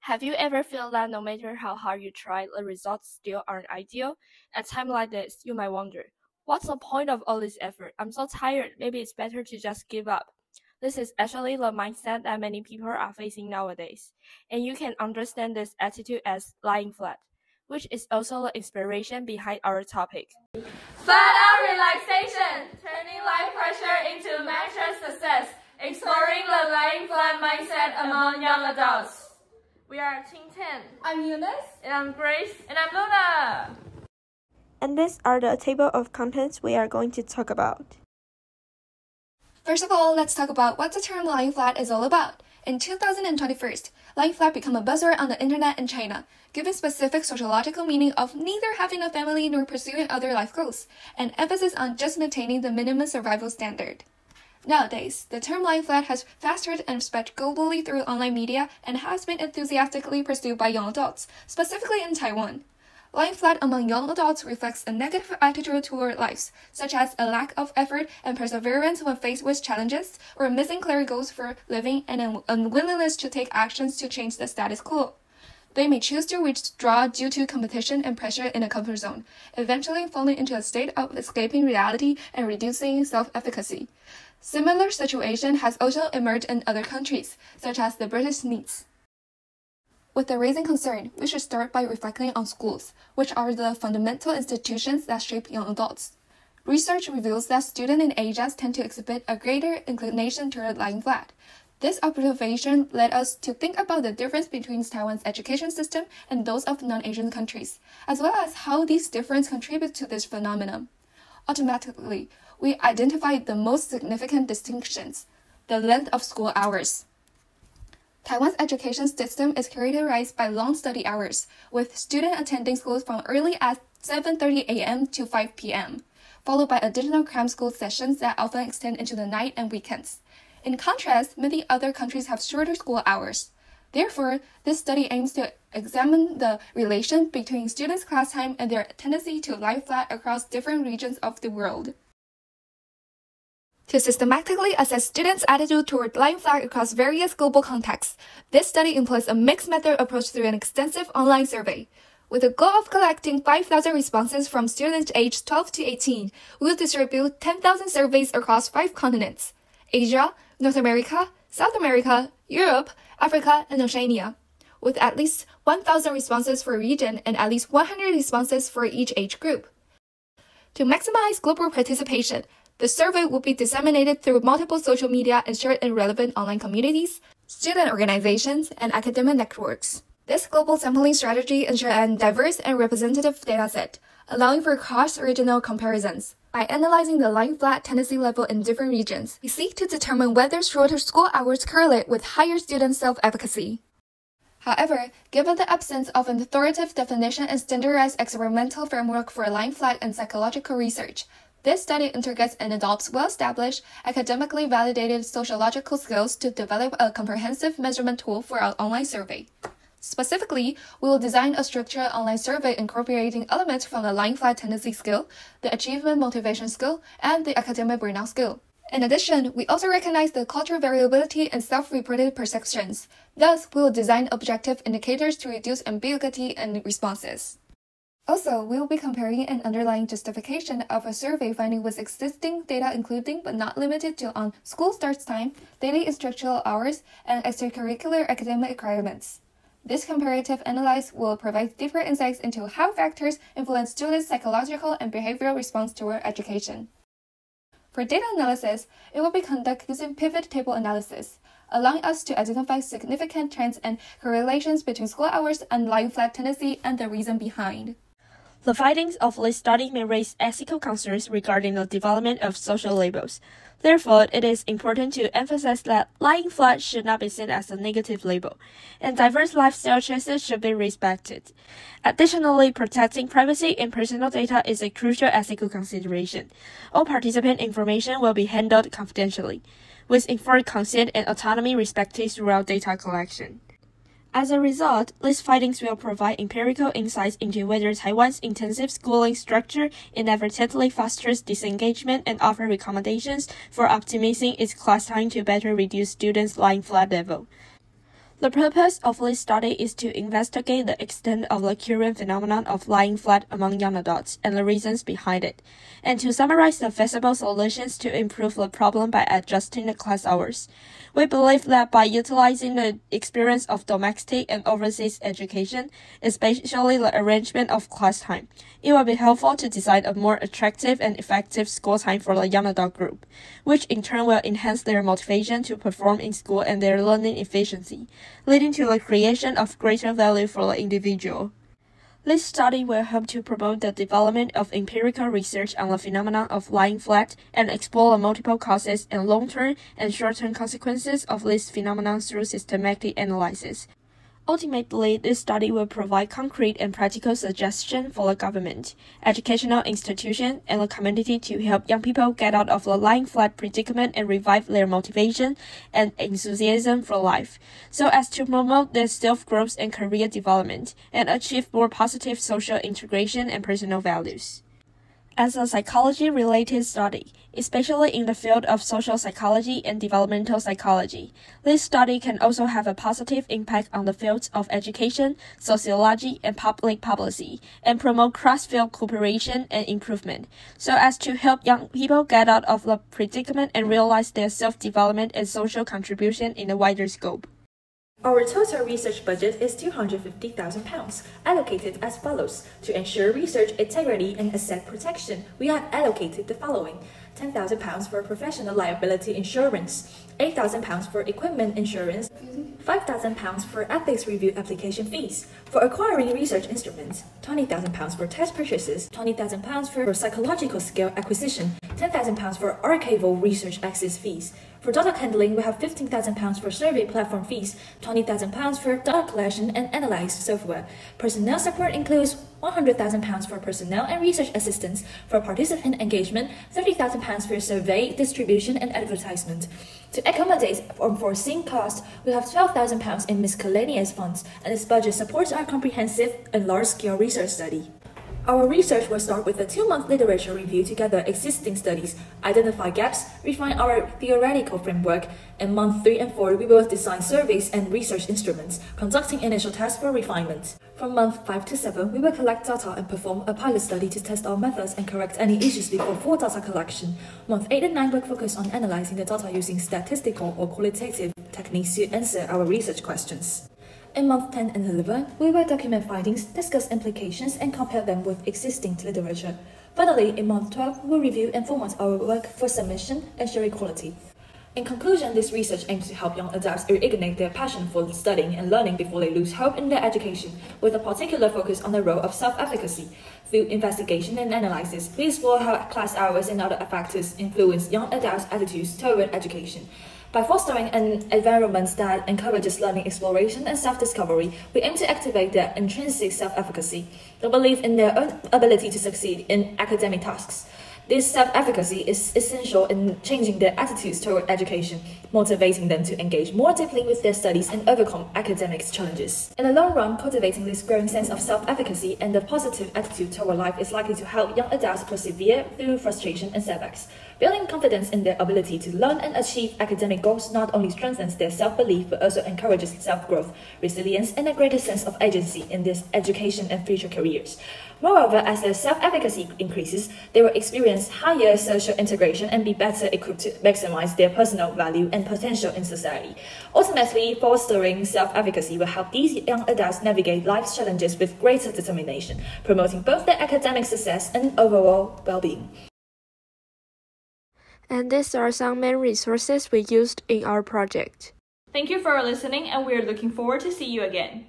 Have you ever felt that no matter how hard you try, the results still aren't ideal? At a time like this, you might wonder, what's the point of all this effort? I'm so tired, maybe it's better to just give up. This is actually the mindset that many people are facing nowadays, and you can understand this attitude as lying flat, which is also the inspiration behind our topic. Flat out relaxation, turning life pressure into mental success, exploring the lying flat mindset among young adults. We are Team 10. I'm Eunice. And I'm Grace. And I'm Luna. And these are the table of contents we are going to talk about. First of all, let's talk about what the term lying flat is all about. In 2021, lying flat became a buzzword on the internet in China, giving specific sociological meaning of neither having a family nor pursuing other life goals, and emphasis on just maintaining the minimum survival standard. Nowadays, the term lying flat has fostered and spread globally through online media and has been enthusiastically pursued by young adults, specifically in Taiwan. Lying flat among young adults reflects a negative attitude toward life, such as a lack of effort and perseverance when faced with challenges, or missing clear goals for living and an unwillingness to take actions to change the status quo. They may choose to withdraw due to competition and pressure in a comfort zone, eventually falling into a state of escaping reality and reducing self-efficacy. Similar situation has also emerged in other countries, such as the British Needs. With the raising concern, we should start by reflecting on schools, which are the fundamental institutions that shape young adults. Research reveals that students in Asia tend to exhibit a greater inclination toward lying flat. This observation led us to think about the difference between Taiwan's education system and those of non-Asian countries, as well as how these differences contribute to this phenomenon. Automatically, we identified the most significant distinctions: the length of school hours. Taiwan's education system is characterized by long study hours, with students attending schools from early as 7:30 a.m. to 5 p.m., followed by additional cram school sessions that often extend into the night and weekends. In contrast, many other countries have shorter school hours. Therefore, this study aims to examine the relation between students' class time and their tendency to lie flat across different regions of the world. To systematically assess students' attitude toward lying flat across various global contexts, this study employs a mixed method approach through an extensive online survey. With the goal of collecting 5,000 responses from students aged 12 to 18, we will distribute 10,000 surveys across 5 continents: Asia, North America, South America, Europe, Africa, and Oceania, with at least 1,000 responses for a region and at least 100 responses for each age group. To maximize global participation, the survey will be disseminated through multiple social media and shared in relevant online communities, student organizations, and academic networks. This global sampling strategy ensures a diverse and representative dataset, allowing for cross-regional comparisons. By analyzing the lying flat tendency level in different regions, we seek to determine whether shorter school hours correlate with higher student self-efficacy. However, given the absence of an authoritative definition and standardized experimental framework for lying flat and psychological research, this study interrogates and adopts well-established, academically validated sociological skills to develop a comprehensive measurement tool for our online survey. Specifically, we will design a structured online survey incorporating elements from the lying flat tendency skill, the achievement motivation skill, and the academic burnout skill. In addition, we also recognize the cultural variability and self-reported perceptions. Thus, we will design objective indicators to reduce ambiguity in responses. Also, we will be comparing an underlying justification of a survey finding with existing data including but not limited to on school start time, daily instructional hours, and extracurricular academic requirements. This comparative analysis will provide deeper insights into how factors influence students' psychological and behavioral response toward education. For data analysis, it will be conducted using pivot table analysis, allowing us to identify significant trends and correlations between school hours and lying flat tendency and the reason behind. The findings of this study may raise ethical concerns regarding the development of social labels. Therefore, it is important to emphasize that lying flat should not be seen as a negative label, and diverse lifestyle choices should be respected. Additionally, protecting privacy and personal data is a crucial ethical consideration. All participant information will be handled confidentially, with informed consent and autonomy respected throughout data collection. As a result, these findings will provide empirical insights into whether Taiwan's intensive schooling structure inadvertently fosters disengagement and offer recommendations for optimizing its class time to better reduce students' lying flat level. The purpose of this study is to investigate the extent of the current phenomenon of lying flat among young adults and the reasons behind it, and to summarize the feasible solutions to improve the problem by adjusting the class hours. We believe that by utilizing the experience of domestic and overseas education, especially the arrangement of class time, it will be helpful to design a more attractive and effective school time for the young adult group, which in turn will enhance their motivation to perform in school and their learning efficiency, leading to the creation of greater value for the individual. This study will help to promote the development of empirical research on the phenomenon of lying flat and explore the multiple causes and long-term and short-term consequences of this phenomenon through systematic analysis. Ultimately, this study will provide concrete and practical suggestions for the government, educational institutions, and the community to help young people get out of the lying flat predicament and revive their motivation and enthusiasm for life, so as to promote their self-growth and career development, and achieve more positive social integration and personal values. As a psychology-related study, especially in the field of social psychology and developmental psychology, this study can also have a positive impact on the fields of education, sociology, and public policy, and promote cross-field cooperation and improvement, so as to help young people get out of the predicament and realize their self-development and social contribution in a wider scope. Our total research budget is £250,000, allocated as follows. To ensure research integrity and asset protection, we have allocated the following: £10,000 for professional liability insurance, £8,000 for equipment insurance, £5,000 for ethics review application fees. For acquiring research instruments, £20,000 for test purchases, £20,000 for psychological skill acquisition, £10,000 for archival research access fees. For data handling, we have £15,000 for survey platform fees, £20,000 for data collection and analysis software. Personnel support includes £100,000 for personnel and research assistants. For participant engagement, £30,000 for survey, distribution, and advertisement. To accommodate unforeseen costs, we have £12,000 in miscellaneous funds, and this budget supports our comprehensive and large-scale research study. Our research will start with a 2-month literature review to gather existing studies, identify gaps, refine our theoretical framework. In month 3 and 4, we will design surveys and research instruments, conducting initial tests for refinement. From month 5 to 7, we will collect data and perform a pilot study to test our methods and correct any issues before full data collection. Month 8 and 9 will focus on analyzing the data using statistical or qualitative techniques to answer our research questions. In month 10 and 11, we will document findings, discuss implications, and compare them with existing literature. Finally, in month 12, we will review and format our work for submission, ensuring quality. In conclusion, this research aims to help young adults reignite their passion for studying and learning before they lose hope in their education, with a particular focus on the role of self-efficacy. Through investigation and analysis, we explore how class hours and other factors influence young adults' attitudes toward education. By fostering an environment that encourages learning, exploration, and self-discovery, we aim to activate their intrinsic self-efficacy, the belief in their own ability to succeed in academic tasks. This self-efficacy is essential in changing their attitudes toward education, motivating them to engage more deeply with their studies and overcome academic challenges. In the long run, cultivating this growing sense of self-efficacy and a positive attitude toward life is likely to help young adults persevere through frustration and setbacks. Building confidence in their ability to learn and achieve academic goals not only strengthens their self-belief but also encourages self-growth, resilience, and a greater sense of agency in their education and future careers. Moreover, as their self-efficacy increases, they will experience higher social integration and be better equipped to maximize their personal value and potential in society. Ultimately, fostering self-efficacy will help these young adults navigate life's challenges with greater determination, promoting both their academic success and overall well-being. And these are some main resources we used in our project. Thank you for listening, and we are looking forward to see you again.